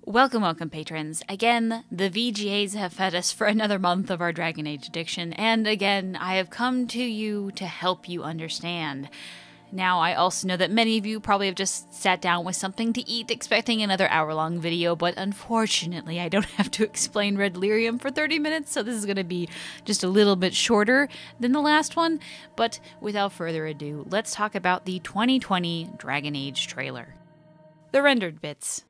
Welcome, welcome, patrons. Again, the VGAs have fed us for another month of our Dragon Age addiction, and again, I have come to you to help you understand. Now, I also know that many of you probably have just sat down with something to eat expecting another hour-long video, but unfortunately, I don't have to explain Red Lyrium for 30 minutes, so this is going to be just a little bit shorter than the last one. But without further ado, let's talk about the 2020 Dragon Age trailer. The rendered bits.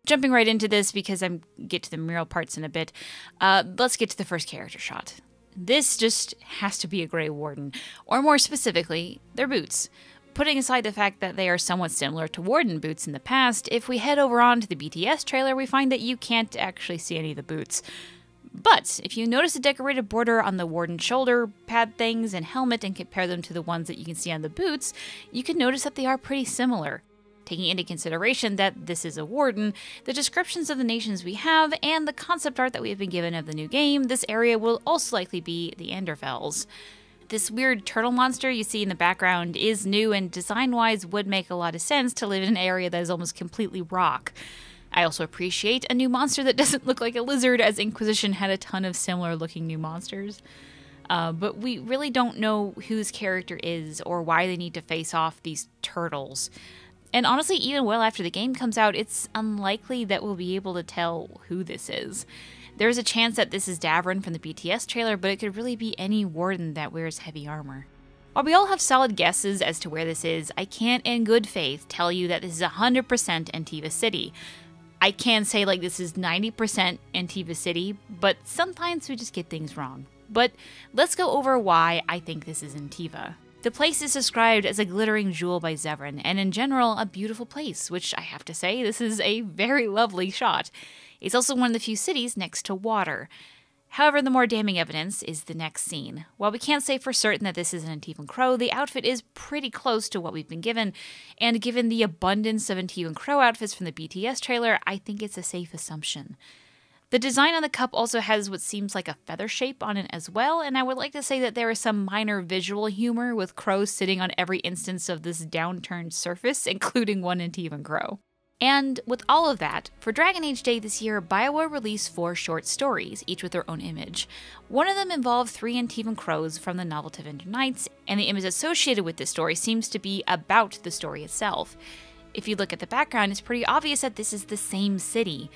Jumping right into this because I'm get to the mural parts in a bit, let's get to the first character shot. This just has to be a Grey Warden, or more specifically, their boots. Putting aside the fact that they are somewhat similar to Warden boots in the past, if we head over onto the BTS trailer, we find that you can't actually see any of the boots. But if you notice the decorated border on the Warden shoulder pad things and helmet and compare them to the ones that you can see on the boots, you can notice that they are pretty similar. Taking into consideration that this is a Warden, the descriptions of the nations we have, and the concept art that we have been given of the new game, this area will also likely be the Anderfels. This weird turtle monster you see in the background is new and design-wise would make a lot of sense to live in an area that is almost completely rock. I also appreciate a new monster that doesn't look like a lizard, as Inquisition had a ton of similar-looking new monsters. But we really don't know whose character is or why they need to face off these turtles. And honestly, even well after the game comes out, it's unlikely that we'll be able to tell who this is. There's a chance that this is Davrin from the BTS trailer, but it could really be any Warden that wears heavy armor. While we all have solid guesses as to where this is, I can't in good faith tell you that this is 100% Antiva City. I can say like this is 90% Antiva City, but sometimes we just get things wrong. But let's go over why I think this is Antiva. The place is described as a glittering jewel by Zevran, and in general, a beautiful place, which I have to say, this is a very lovely shot. It's also one of the few cities next to water. However, the more damning evidence is the next scene. While we can't say for certain that this is an Antivan Crow, the outfit is pretty close to what we've been given, and given the abundance of Antivan Crow outfits from the BTS trailer, I think it's a safe assumption. The design on the cup also has what seems like a feather shape on it as well, and I would like to say that there is some minor visual humor with crows sitting on every instance of this downturned surface, including one Antivan Crow. And with all of that, for Dragon Age Day this year, BioWare released 4 short stories, each with their own image. One of them involved 3 Antivan Crows from the novel Tevinter Nights, and the image associated with this story seems to be about the story itself. If you look at the background, it's pretty obvious that this is the same city.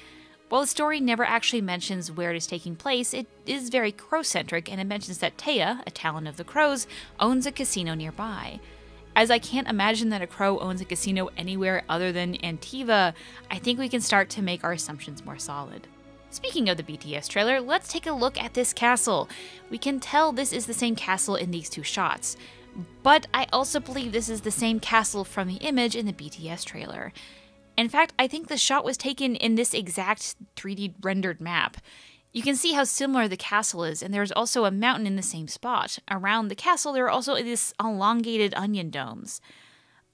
While the story never actually mentions where it is taking place, it is very crow-centric, and it mentions that Taya, a Talon of the Crows, owns a casino nearby. As I can't imagine that a crow owns a casino anywhere other than Antiva, I think we can start to make our assumptions more solid. Speaking of the BTS trailer, let's take a look at this castle. We can tell this is the same castle in these 2 shots, but I also believe this is the same castle from the image in the BTS trailer. In fact, I think the shot was taken in this exact 3D rendered map. You can see how similar the castle is, and there's also a mountain in the same spot. Around the castle, there are also these elongated onion domes.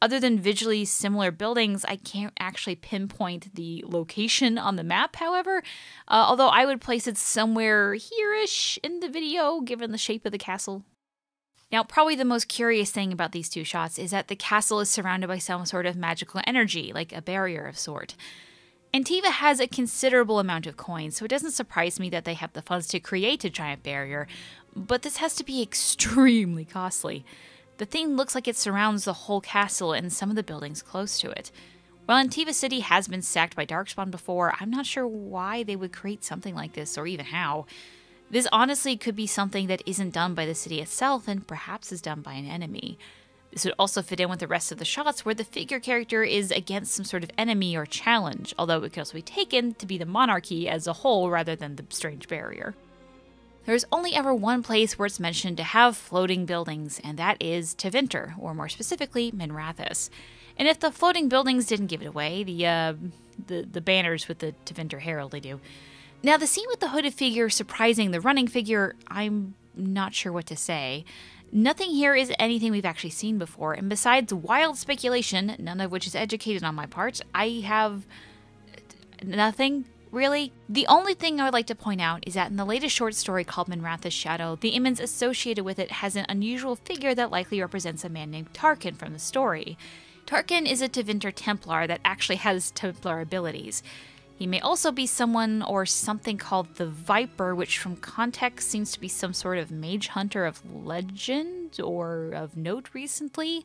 Other than visually similar buildings, I can't actually pinpoint the location on the map, however, although I would place it somewhere here-ish in the video, given the shape of the castle. Now, probably the most curious thing about these 2 shots is that the castle is surrounded by some sort of magical energy, like a barrier of sort. Antiva has a considerable amount of coins, so it doesn't surprise me that they have the funds to create a giant barrier, but this has to be extremely costly. The thing looks like it surrounds the whole castle and some of the buildings close to it. While Antiva City has been sacked by Darkspawn before, I'm not sure why they would create something like this, or even how. This honestly could be something that isn't done by the city itself and perhaps is done by an enemy. This would also fit in with the rest of the shots where the figure character is against some sort of enemy or challenge, although it could also be taken to be the monarchy as a whole rather than the strange barrier. There's only ever one place where it's mentioned to have floating buildings, and that is Tevinter, or more specifically, Minrathous. And if the floating buildings didn't give it away, the banners with the Tevinter Herald, they do. Now, the scene with the hooded figure surprising the running figure, I'm not sure what to say. Nothing here is anything we've actually seen before, and besides wild speculation, none of which is educated on my part, I have nothing, really. The only thing I would like to point out is that in the latest short story called Minrathous Shadow, the image associated with it has an unusual figure that likely represents a man named Tarkin from the story. Tarkin is a Tevinter Templar that actually has Templar abilities. He may also be someone or something called the Viper, which from context seems to be some sort of mage hunter of legend or of note recently.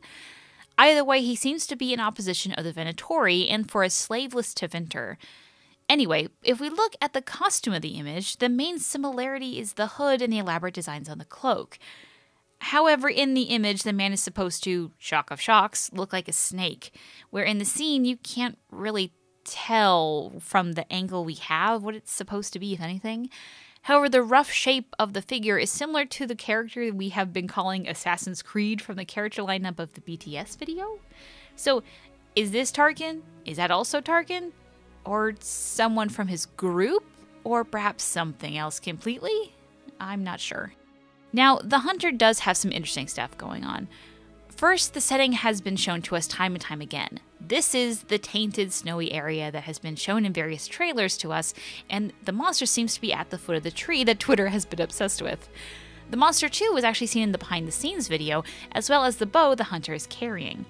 Either way, he seems to be in opposition of the Venatori and for a slaveless Tevinter. Anyway, if we look at the costume of the image, the main similarity is the hood and the elaborate designs on the cloak. However, in the image, the man is supposed to, shock of shocks, look like a snake, where in the scene you can't really tell from the angle we have what it's supposed to be, if anything. However, the rough shape of the figure is similar to the character we have been calling Assassin's Creed from the character lineup of the BTS video. So, is this Tarkin? Is that also Tarkin? Or someone from his group? Or perhaps something else completely? I'm not sure. Now, the Hunter does have some interesting stuff going on. First, the setting has been shown to us time and time again. This is the tainted, snowy area that has been shown in various trailers to us, and the monster seems to be at the foot of the tree that Twitter has been obsessed with. The monster, too, was actually seen in the behind-the-scenes video, as well as the bow the Hunter is carrying.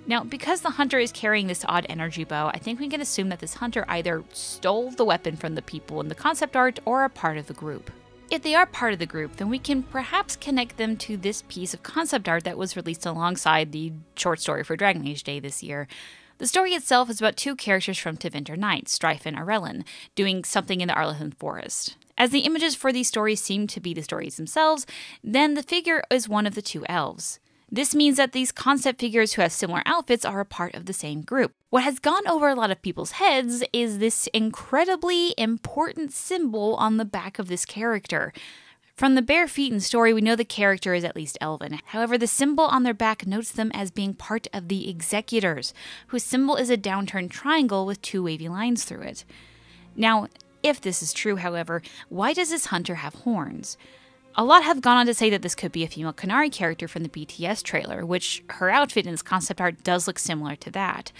Now, because the Hunter is carrying this odd energy bow, I think we can assume that this Hunter either stole the weapon from the people in the concept art or are part of the group. If they are part of the group, then we can perhaps connect them to this piece of concept art that was released alongside the short story for Dragon Age Day this year. The story itself is about two characters from Tevinter Night, Strife and Arellen, doing something in the Arlathan Forest. As the images for these stories seem to be the stories themselves, then the figure is one of the two elves. This means that these concept figures who have similar outfits are a part of the same group. What has gone over a lot of people's heads is this incredibly important symbol on the back of this character. From the bare feet in story, we know the character is at least elven. However, the symbol on their back notes them as being part of the Executors, whose symbol is a downturned triangle with two wavy lines through it. Now, if this is true, however, why does this Hunter have horns? A lot have gone on to say that this could be a female Qunari character from the BTS trailer, which her outfit in this concept art does look similar to that.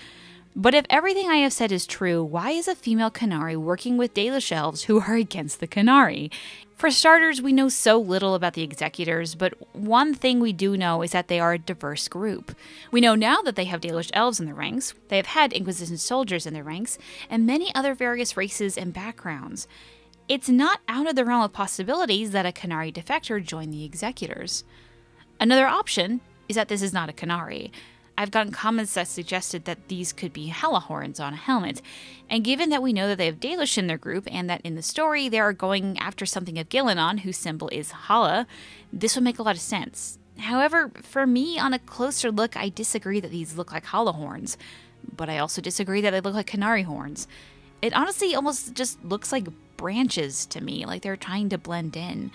But if everything I have said is true, why is a female Qunari working with Dalish elves who are against the Qunari? For starters, we know so little about the Executors, but one thing we do know is that they are a diverse group. We know now that they have Dalish elves in their ranks, they have had Inquisition soldiers in their ranks, and many other various races and backgrounds. It's not out of the realm of possibilities that a Qunari defector join the Executors. Another option is that this is not a Qunari. I've gotten comments that suggested that these could be Halahorns on a helmet, and given that we know that they have Dalish in their group and that in the story they are going after something of Ghilannon, whose symbol is Hala, this would make a lot of sense. However, for me, on a closer look, I disagree that these look like Halahorns, but I also disagree that they look like Qunari horns. It honestly almost just looks like branches to me, like they're trying to blend in.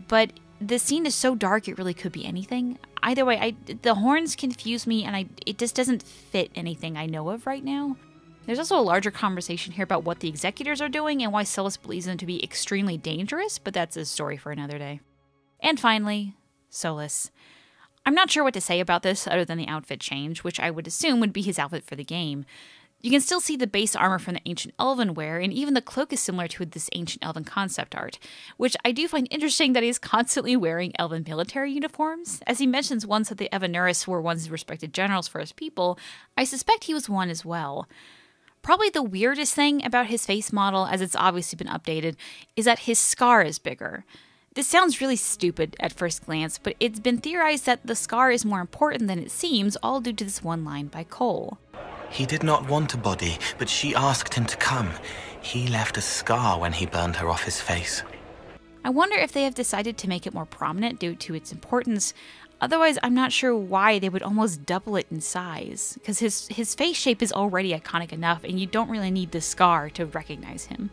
But the scene is so dark it really could be anything. Either way, the horns confuse me and it just doesn't fit anything I know of right now. There's also a larger conversation here about what the Executors are doing and why Solas believes them to be extremely dangerous, but that's a story for another day. And finally, Solas. I'm not sure what to say about this other than the outfit change, which I would assume would be his outfit for the game. You can still see the base armor from the Ancient Elven wear, and even the cloak is similar to this Ancient Elven concept art, which I do find interesting that he's constantly wearing Elven military uniforms. As he mentions once that the Evanuris were once respected generals for his people, I suspect he was one as well. Probably the weirdest thing about his face model, as it's obviously been updated, is that his scar is bigger. This sounds really stupid at first glance, but it's been theorized that the scar is more important than it seems, all due to this one line by Cole. He did not want a body, but she asked him to come. He left a scar when he burned her off his face. I wonder if they have decided to make it more prominent due to its importance. Otherwise, I'm not sure why they would almost double it in size, because his face shape is already iconic enough, and you don't really need the scar to recognize him.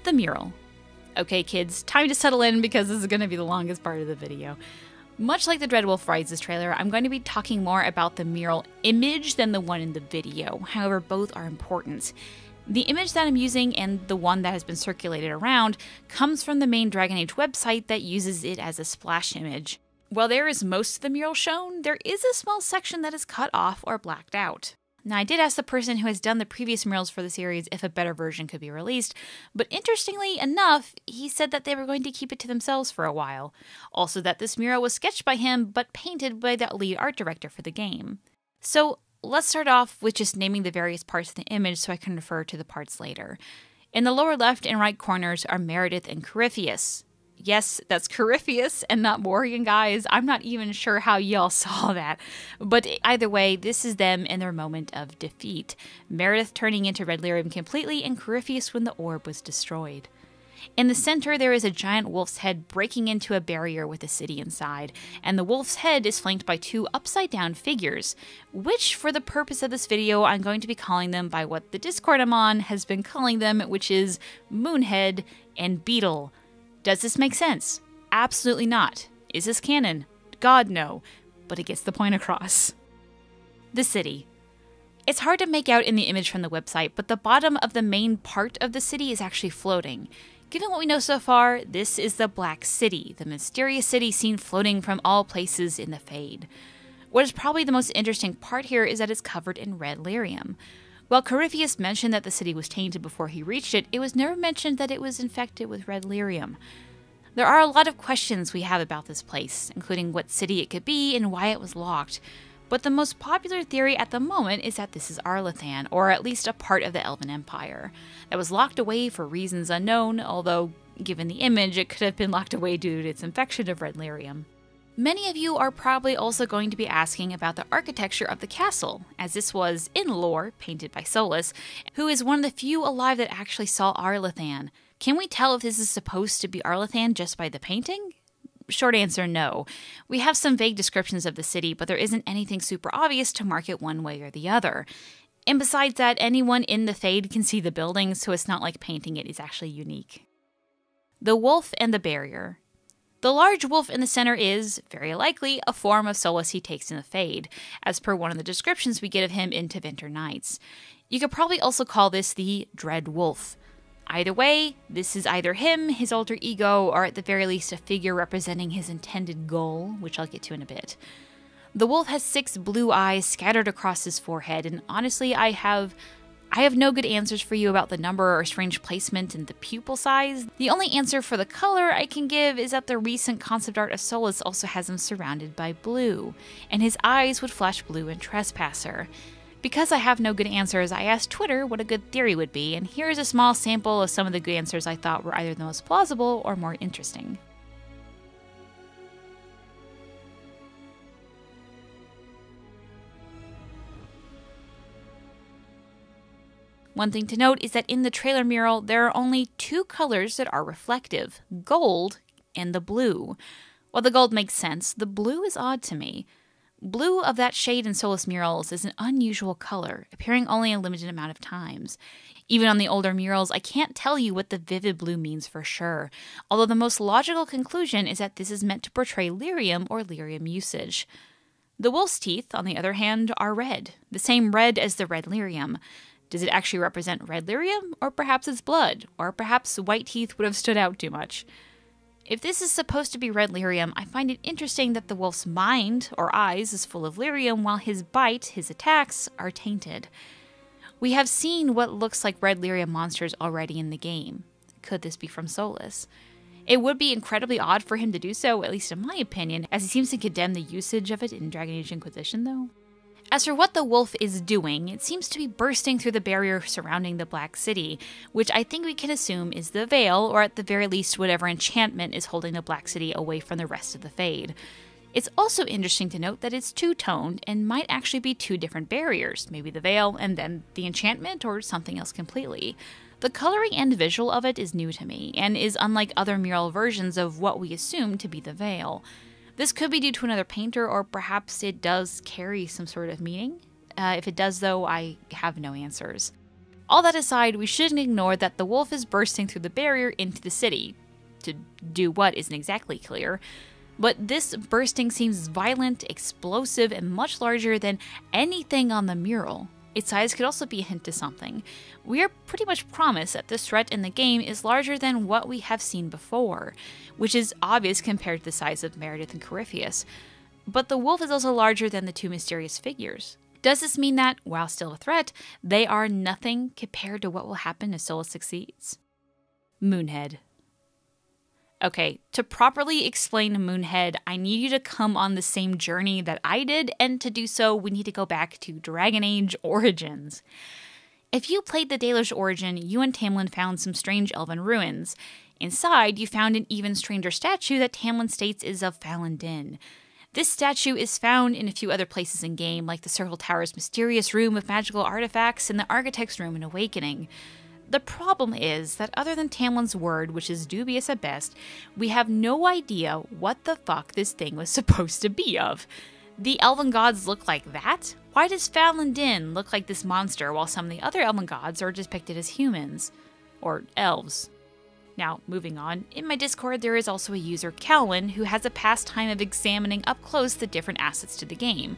The mural. Okay, kids, time to settle in because this is going to be the longest part of the video. Much like the Dreadwolf Rises trailer, I'm going to be talking more about the mural image than the one in the video. However, both are important. The image that I'm using and the one that has been circulated around comes from the main Dragon Age website that uses it as a splash image. While there is most of the mural shown, there is a small section that is cut off or blacked out. Now, I did ask the person who has done the previous murals for the series if a better version could be released, but interestingly enough, he said that they were going to keep it to themselves for a while. Also that this mural was sketched by him, but painted by the lead art director for the game. So, Let's start off with just naming the various parts of the image so I can refer to the parts later. In the lower left and right corners are Meredith and Corypheus. Yes, that's Corypheus and not Morgan, guys. I'm not even sure how y'all saw that. But either way, this is them in their moment of defeat. Meredith turning into red lyrium completely, and Corypheus when the orb was destroyed. In the center, there is a giant wolf's head breaking into a barrier with a city inside, and the wolf's head is flanked by two upside-down figures, which, for the purpose of this video, I'm going to be calling them by what the Discord I'm on has been calling them, which is Moonhead and Beetle. Does this make sense? Absolutely not. Is this canon? God, no. But it gets the point across. The city. It's hard to make out in the image from the website, but the bottom of the main part of the city is actually floating. Given what we know so far, this is the Black City, the mysterious city seen floating from all places in the Fade. What is probably the most interesting part here is that it's covered in red lyrium. While Corypheus mentioned that the city was tainted before he reached it, it was never mentioned that it was infected with red lyrium. There are a lot of questions we have about this place, including what city it could be and why it was locked. But the most popular theory at the moment is that this is Arlathan, or at least a part of the Elven Empire, that was locked away for reasons unknown, although, given the image, it could have been locked away due to its infection of red lyrium. Many of you are probably also going to be asking about the architecture of the castle, as this was, in lore, painted by Solas, who is one of the few alive that actually saw Arlathan. Can we tell if this is supposed to be Arlathan just by the painting? Short answer, no. We have some vague descriptions of the city, but there isn't anything super obvious to mark it one way or the other. And besides that, anyone in the Fade can see the building, so it's not like painting it is actually unique. The wolf and the barrier. The large wolf in the center is, very likely, a form of Solas he takes in the Fade, as per one of the descriptions we get of him in Tevinter Nights. You could probably also call this the Dread Wolf. Either way, this is either him, his alter ego, or at the very least a figure representing his intended goal, which I'll get to in a bit. The wolf has 6 blue eyes scattered across his forehead, and honestly, I have no good answers for you about the number or strange placement and the pupil size. The only answer for the color I can give is that the recent concept art of Solas also has him surrounded by blue, and his eyes would flash blue in Trespasser. Because I have no good answers, I asked Twitter what a good theory would be, and here's a small sample of some of the good answers I thought were either the most plausible or more interesting. One thing to note is that in the trailer mural, there are only 2 colors that are reflective, gold and the blue. While the gold makes sense, the blue is odd to me. Blue of that shade in Solas murals is an unusual color, appearing only a limited amount of times. Even on the older murals, I can't tell you what the vivid blue means for sure, although the most logical conclusion is that this is meant to portray lyrium or lyrium usage. The wolf's teeth, on the other hand, are red, the same red as the red lyrium. Does it actually represent red lyrium, or perhaps it's blood, or perhaps white teeth would have stood out too much? If this is supposed to be red lyrium, I find it interesting that the wolf's mind, or eyes, is full of lyrium, while his bite, his attacks, are tainted. We have seen what looks like red lyrium monsters already in the game. Could this be from Solas? It would be incredibly odd for him to do so, at least in my opinion, as he seems to condemn the usage of it in Dragon Age Inquisition, though. As for what the wolf is doing, it seems to be bursting through the barrier surrounding the Black City, which I think we can assume is the Veil, or at the very least whatever enchantment is holding the Black City away from the rest of the Fade. It's also interesting to note that it's two-toned and might actually be 2 different barriers, maybe the Veil and then the enchantment or something else completely. The coloring and visual of it is new to me, and is unlike other mural versions of what we assume to be the Veil. This could be due to another painter, or perhaps it does carry some sort of meaning. If it does, though, I have no answers. All that aside, we shouldn't ignore that the wolf is bursting through the barrier into the city. To do what isn't exactly clear, but this bursting seems violent, explosive, and much larger than anything on the mural. Its size could also be a hint to something. We are pretty much promised that this threat in the game is larger than what we have seen before, which is obvious compared to the size of Meredith and Corypheus. But the wolf is also larger than the 2 mysterious figures. Does this mean that, while still a threat, they are nothing compared to what will happen if Solas succeeds? Moonhead. Okay, to properly explain Moonhead, I need you to come on the same journey that I did, and to do so, we need to go back to Dragon Age Origins. If you played the Deluge Origin, you and Tamlin found some strange elven ruins. Inside, you found an even stranger statue that Tamlin states is of Falun Din. This statue is found in a few other places in game, like the Circle Tower's mysterious room of magical artifacts and the Architect's room in Awakening. The problem is that other than Tamlin's word, which is dubious at best, we have no idea what the fuck this thing was supposed to be of. The elven gods look like that? Why does Falun Din look like this monster while some of the other elven gods are depicted as humans? Or elves. Now, moving on, in my Discord there is also a user, Calwin, who has a pastime of examining up close the different assets to the game.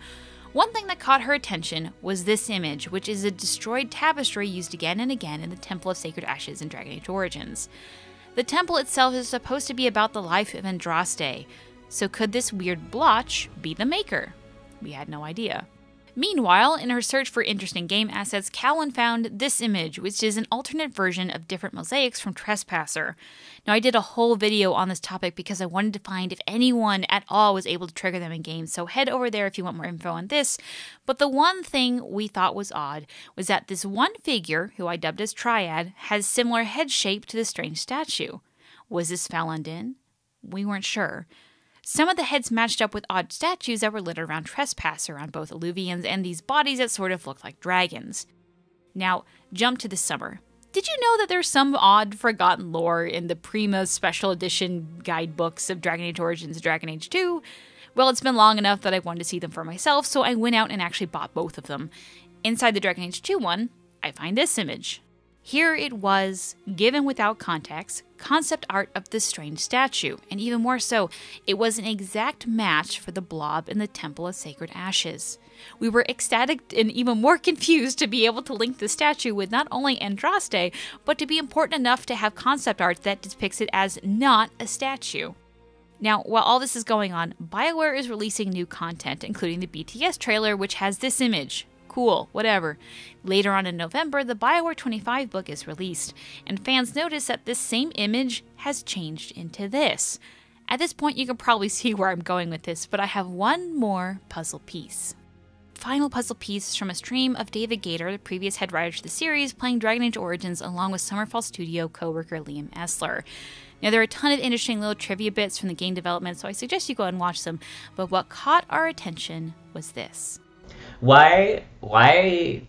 One thing that caught her attention was this image, which is a destroyed tapestry used again and again in the Temple of Sacred Ashes in Dragon Age Origins. The temple itself is supposed to be about the life of Andraste, so could this weird blotch be the maker? We had no idea. Meanwhile, in her search for interesting game assets, Calwin found this image, which is an alternate version of different mosaics from Trespasser. Now, I did a whole video on this topic because I wanted to find if anyone at all was able to trigger them in game, so head over there if you want more info on this. But the one thing we thought was odd was that this one figure, who I dubbed as Triad, has similar head shape to the strange statue. Was this Falun Din? We weren't sure. Some of the heads matched up with odd statues that were littered around Trespasser on both Alluvians and these bodies that sort of looked like dragons. Now, jump to the summer. Did you know that there's some odd forgotten lore in the Prima Special Edition guidebooks of Dragon Age Origins and Dragon Age 2? Well, it's been long enough that I wanted to see them for myself, so I went out and actually bought both of them. Inside the Dragon Age 2 one, I find this image. Here it was, given without context, concept art of the strange statue, and even more so, it was an exact match for the blob in the Temple of Sacred Ashes. We were ecstatic and even more confused to be able to link the statue with not only Andraste, but to be important enough to have concept art that depicts it as not a statue. Now, while all this is going on, BioWare is releasing new content, including the BTS trailer, which has this image. Cool, whatever. Later on in November, the BioWare 25 book is released, and fans notice that this same image has changed into this. At this point, you can probably see where I'm going with this, but I have one more puzzle piece. Final puzzle piece is from a stream of David Gator, the previous head writer to the series, playing Dragon Age Origins along with Summerfall Studio co-worker Liam Essler. Now, there are a ton of interesting little trivia bits from the game development, so I suggest you go and watch them, but what caught our attention was this. Why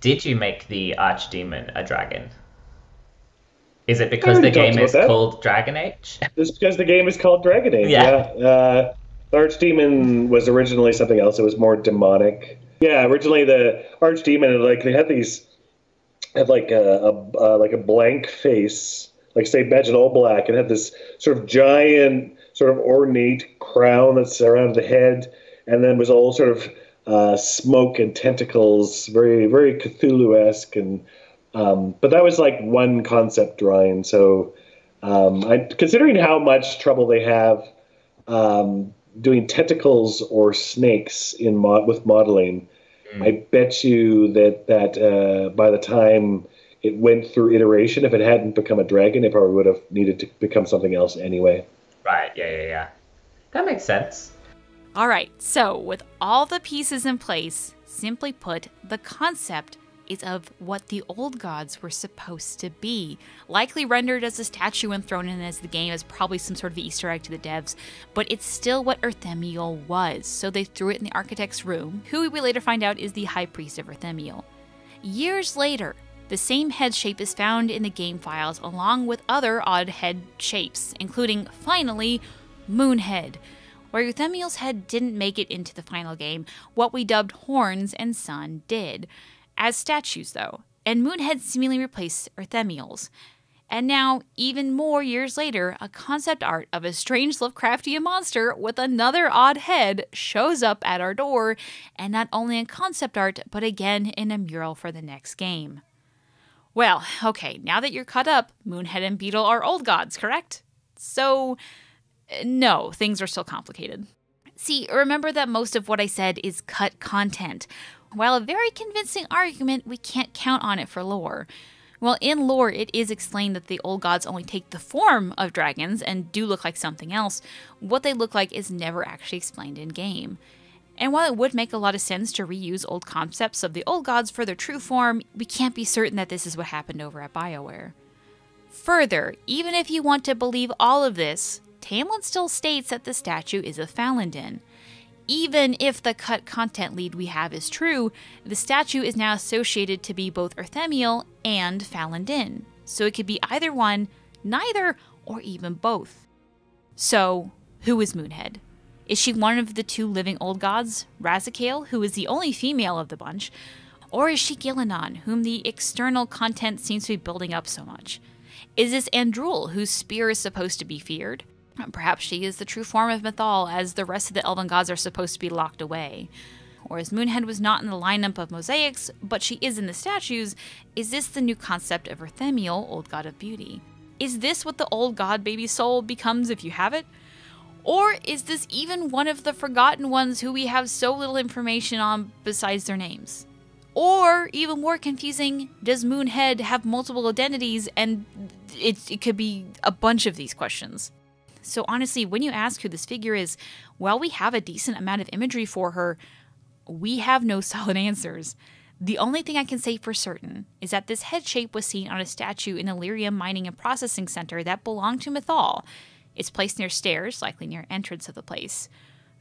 did you make the Archdemon a dragon? Is it because the game is called Dragon Age? It's because the game is called Dragon Age, yeah. The Archdemon was originally something else. It was more demonic. Yeah, originally the Archdemon, like, they had a blank face, like, say, imagine all black, and had this sort of giant, sort of ornate crown that surrounded the head, and then was all sort of smoke and tentacles, very, very Cthulhu-esque, and but that was like one concept drawing. So, considering how much trouble they have doing tentacles or snakes with modeling, I bet you that by the time it went through iteration, if it hadn't become a dragon, it probably would have needed to become something else anyway. Right. Yeah. That makes sense. Alright, so with all the pieces in place, simply put, the concept is of what the old gods were supposed to be. Likely rendered as a statue and thrown in as the game as probably some sort of Easter egg to the devs, but it's still what Erthemiel was, so they threw it in the Architect's room, who we later find out is the High Priest of Erthemiel. Years later, the same head shape is found in the game files along with other odd head shapes, including, finally, Moonhead. Where Euthemiel's head didn't make it into the final game, what we dubbed Horns and Sun did. As statues, though, and Moonhead seemingly replaced Euthemiel's. And now, even more years later, a concept art of a strange Lovecraftian monster with another odd head shows up at our door, and not only in concept art, but again in a mural for the next game. Well, okay, now that you're caught up, Moonhead and Beetle are old gods, correct? So, no, things are still complicated. See, remember that most of what I said is cut content. While a very convincing argument, we can't count on it for lore. Well, in lore, it is explained that the old gods only take the form of dragons and do look like something else. What they look like is never actually explained in-game. And while it would make a lot of sense to reuse old concepts of the old gods for their true form, we can't be certain that this is what happened over at BioWare. Further, even if you want to believe all of this, Tamlin still states that the statue is a Falindin. Even if the cut content lead we have is true, the statue is now associated to be both Arthemiel and Falindin, so it could be either one, neither, or even both. So, who is Moonhead? Is she one of the two living old gods, Razikael, who is the only female of the bunch, or is she Ghilannon, whom the external content seems to be building up so much? Is this Andrul, whose spear is supposed to be feared? Perhaps she is the true form of Mythal, as the rest of the elven gods are supposed to be locked away. Or as Moonhead was not in the lineup of mosaics, but she is in the statues, is this the new concept of Arthemiel, old god of beauty? Is this what the old god baby soul becomes if you have it? Or is this even one of the forgotten ones who we have so little information on besides their names? Or, even more confusing, does Moonhead have multiple identities, and it could be a bunch of these questions? So honestly, when you ask who this figure is, while we have a decent amount of imagery for her, we have no solid answers. The only thing I can say for certain is that this head shape was seen on a statue in Illyrium Mining and Processing Center that belonged to Mythal. It's placed near stairs, likely near entrance of the place.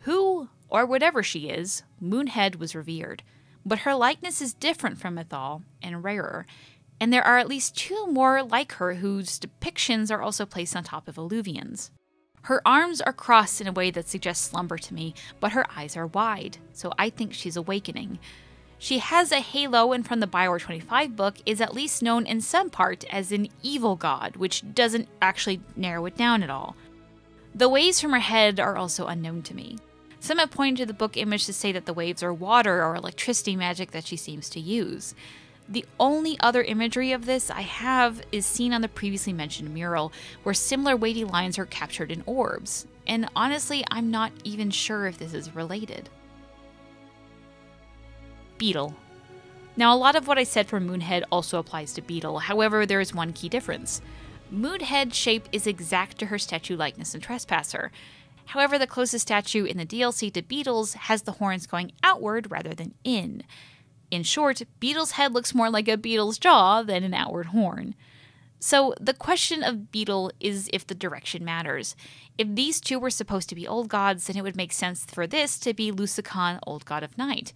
Who, or whatever she is, Moonhead was revered. But her likeness is different from Mythal, and rarer. And there are at least two more like her whose depictions are also placed on top of alluvians. Her arms are crossed in a way that suggests slumber to me, but her eyes are wide, so I think she's awakening. She has a halo, and from the BioWare 25 book is at least known in some part as an evil god, which doesn't actually narrow it down at all. The waves from her head are also unknown to me. Some have pointed to the book image to say that the waves are water or electricity magic that she seems to use. The only other imagery of this I have is seen on the previously mentioned mural, where similar weighty lines are captured in orbs, and honestly, I'm not even sure if this is related. Beetle. Now, a lot of what I said for Moonhead also applies to Beetle, however, there is one key difference. Moonhead's shape is exact to her statue likeness in Trespasser. However, the closest statue in the DLC to Beetle's has the horns going outward rather than in. In short, Beetle's head looks more like a beetle's jaw than an outward horn. So the question of Beetle is if the direction matters. If these two were supposed to be old gods, then it would make sense for this to be Lusakhan, old god of night.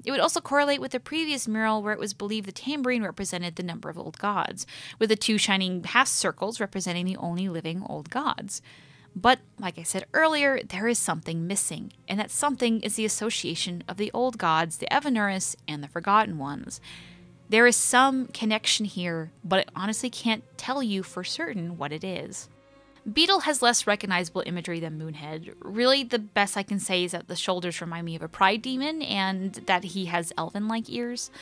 It would also correlate with the previous mural where it was believed the tambourine represented the number of old gods, with the two shining half circles representing the only living old gods. But, like I said earlier, there is something missing, and that something is the association of the old gods, the Evanuris, and the Forgotten Ones. There is some connection here, but I honestly can't tell you for certain what it is. Beetle has less recognizable imagery than Moonhead. Really, the best I can say is that the shoulders remind me of a pride demon, and that he has elven-like ears.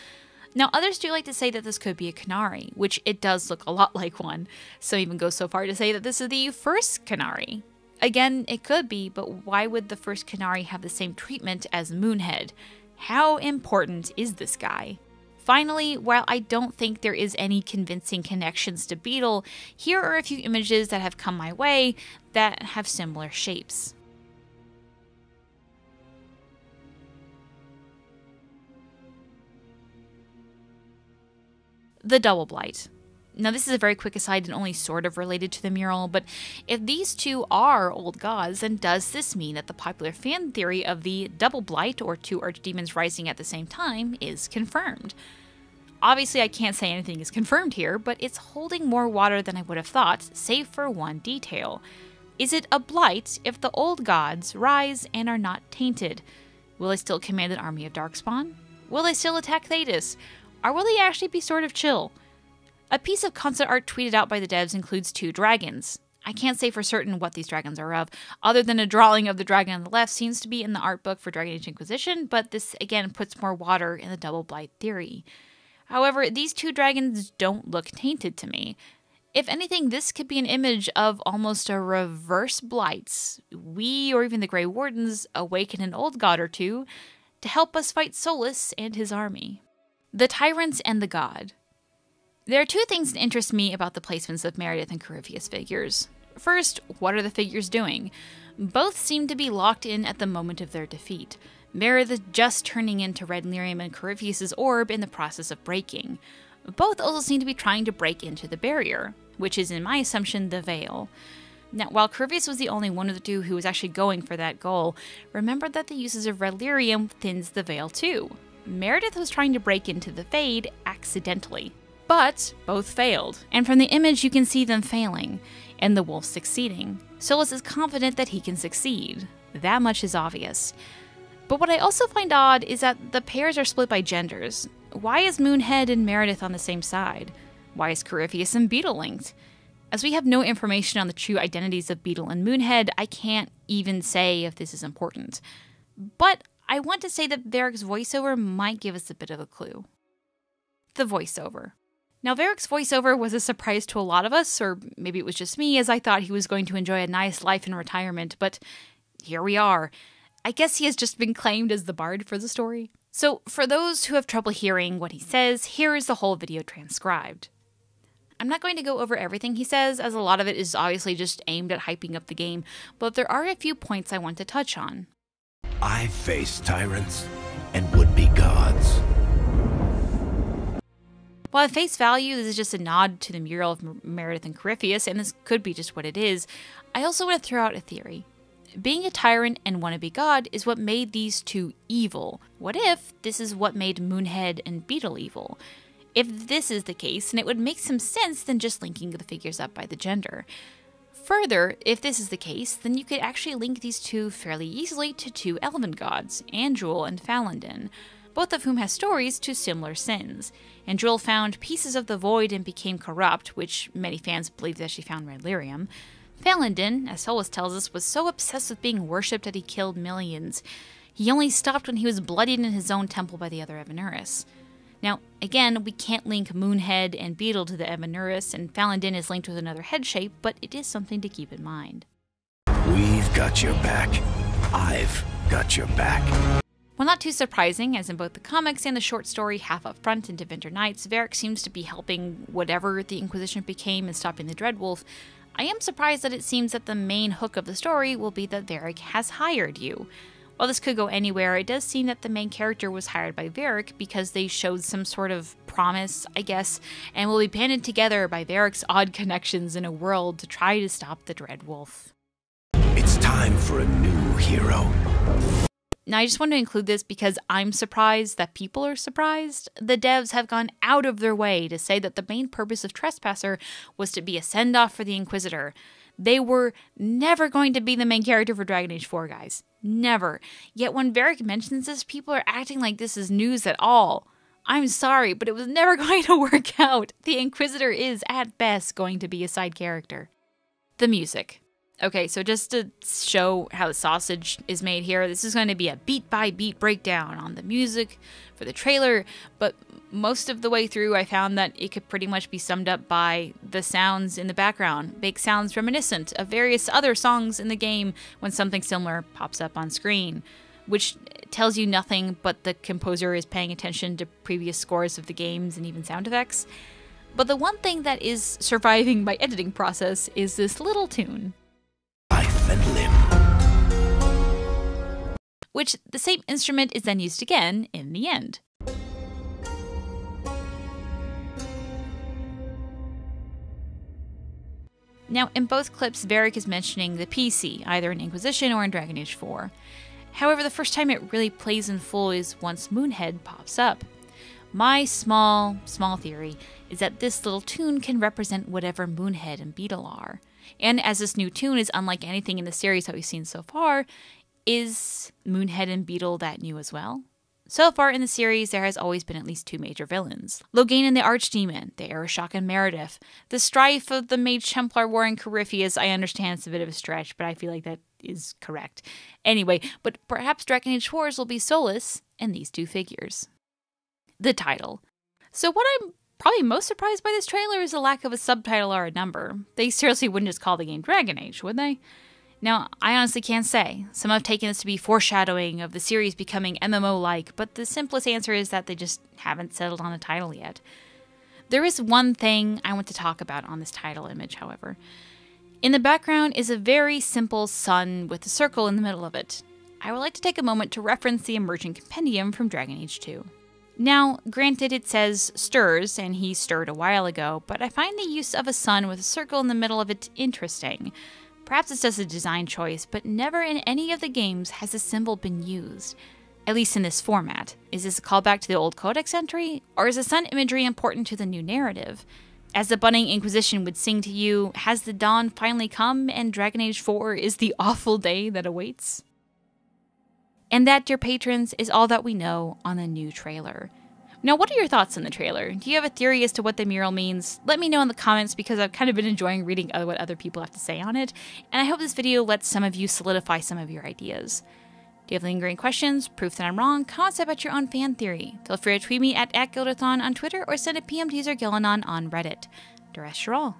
Now, others do like to say that this could be a Canary, which it does look a lot like one. Some even go so far to say that this is the first Canary. Again, it could be, but why would the first Canary have the same treatment as Moonhead? How important is this guy? Finally, while I don't think there is any convincing connections to Beetle, here are a few images that have come my way that have similar shapes. The Double Blight. Now, this is a very quick aside and only sort of related to the mural, but if these two are old gods, then does this mean that the popular fan theory of the Double Blight, or two archdemons rising at the same time, is confirmed? Obviously, I can't say anything is confirmed here, but it's holding more water than I would have thought, save for one detail. Is it a blight if the old gods rise and are not tainted? Will they still command an army of Darkspawn? Will they still attack Thetis? Or will they actually be sort of chill? A piece of concept art tweeted out by the devs includes two dragons. I can't say for certain what these dragons are of, other than a drawing of the dragon on the left seems to be in the art book for Dragon Age Inquisition, but this again puts more water in the Double Blight theory. However, these two dragons don't look tainted to me. If anything, this could be an image of almost a reverse Blights. We, or even the Grey Wardens, awaken an old god or two to help us fight Solas and his army. The Tyrant and the God. There are two things that interest me about the placements of Meredith and Corypheus figures. First, what are the figures doing? Both seem to be locked in at the moment of their defeat. Meredith just turning into red lyrium and Corypheus' orb in the process of breaking. Both also seem to be trying to break into the barrier, which is, in my assumption, the veil. Now, while Corypheus was the only one of the two who was actually going for that goal, remember that the uses of red lyrium thins the veil too. Meredith was trying to break into the Fade accidentally. But both failed, and from the image you can see them failing, and the wolf succeeding. Solas is confident that he can succeed. That much is obvious. But what I also find odd is that the pairs are split by genders. Why is Moonhead and Meredith on the same side? Why is Corypheus and Beetle linked? As we have no information on the true identities of Beetle and Moonhead, I can't even say if this is important. But I want to say that Varric's voiceover might give us a bit of a clue. The voiceover. Now, Varric's voiceover was a surprise to a lot of us, or maybe it was just me, as I thought he was going to enjoy a nice life in retirement, but here we are. I guess he has just been claimed as the bard for the story. So, for those who have trouble hearing what he says, here is the whole video transcribed. I'm not going to go over everything he says, as a lot of it is obviously just aimed at hyping up the game, but there are a few points I want to touch on. I've faced tyrants and would-be gods. While at face value, this is just a nod to the mural of Meredith and Corypheus, and this could be just what it is, I also want to throw out a theory. Being a tyrant and wannabe god is what made these two evil. What if this is what made Moonhead and Beetle evil? If this is the case, then it would make some sense than just linking the figures up by the gender. Further, if this is the case, then you could actually link these two fairly easily to two elven gods, Andruil and Falandin, both of whom have stories to similar sins. Andruil found pieces of the void and became corrupt, which many fans believe that she found red lyrium. Falandin, as Solas tells us, was so obsessed with being worshipped that he killed millions. He only stopped when he was bloodied in his own temple by the other Evanuris. Now, again, we can't link Moonhead and Beetle to the Evanuris, and Falandin is linked with another head shape, but it is something to keep in mind. We've got your back. I've got your back. While not too surprising, as in both the comics and the short story Half Up Front into Winter Nights, Varric seems to be helping whatever the Inquisition became and stopping the Dreadwolf, I am surprised that it seems that the main hook of the story will be that Varric has hired you. While this could go anywhere, it does seem that the main character was hired by Varric because they showed some sort of promise, I guess, and will be banded together by Varric's odd connections in a world to try to stop the Dreadwolf. It's time for a new hero. Now, I just want to include this because I'm surprised that people are surprised. The devs have gone out of their way to say that the main purpose of Trespasser was to be a send-off for the Inquisitor. They were never going to be the main character for Dragon Age 4, guys. Never. Yet when Varric mentions this, people are acting like this is news at all. I'm sorry, but it was never going to work out. The Inquisitor is, at best, going to be a side character. The music. Okay, so just to show how the sausage is made here, this is going to be a beat-by-beat breakdown on the music for the trailer, but most of the way through I found that it could pretty much be summed up by the sounds in the background. Make sounds reminiscent of various other songs in the game when something similar pops up on screen, which tells you nothing but the composer is paying attention to previous scores of the games and even sound effects. But the one thing that is surviving my editing process is this little tune. Life and limb. Which the same instrument is then used again in the end. Now, in both clips, Varric is mentioning the PC, either in Inquisition or in Dragon Age 4. However, the first time it really plays in full is once Moonhead pops up. My small theory is that this little tune can represent whatever Moonhead and Beetle are. And as this new tune is unlike anything in the series that we've seen so far, is Moonhead and Beetle that new as well? So far in the series, there has always been at least two major villains. Loghain and the Archdemon, the Arishok and Meredith. The strife of the Mage Templar War and Corypheus, I understand it's a bit of a stretch, but I feel like that is correct. Anyway, but perhaps Dragon Age 4's will be Solas and these two figures. The title. So what I'm probably most surprised by this trailer is the lack of a subtitle or a number. They seriously wouldn't just call the game Dragon Age, would they? Now, I honestly can't say. Some have taken this to be foreshadowing of the series becoming MMO-like, but the simplest answer is that they just haven't settled on a title yet. There is one thing I want to talk about on this title image, however. In the background is a very simple sun with a circle in the middle of it. I would like to take a moment to reference the Emergent Compendium from Dragon Age 2. Now, granted it says stirs, and he stirred a while ago, but I find the use of a sun with a circle in the middle of it interesting. Perhaps it's just a design choice, but never in any of the games has this symbol been used. At least in this format. Is this a callback to the old Codex entry? Or is the sun imagery important to the new narrative? As the budding Inquisition would sing to you, has the dawn finally come and Dragon Age 4 is the awful day that awaits? And that, dear patrons, is all that we know on the new trailer. Now, what are your thoughts on the trailer? Do you have a theory as to what the mural means? Let me know in the comments because I've kind of been enjoying reading what other people have to say on it, and I hope this video lets some of you solidify some of your ideas. Do you have lingering questions, proof that I'm wrong, comments about your own fan theory? Feel free to tweet me at Gildathon on Twitter or send a PM to user Gillanon on Reddit. De rest, you're all.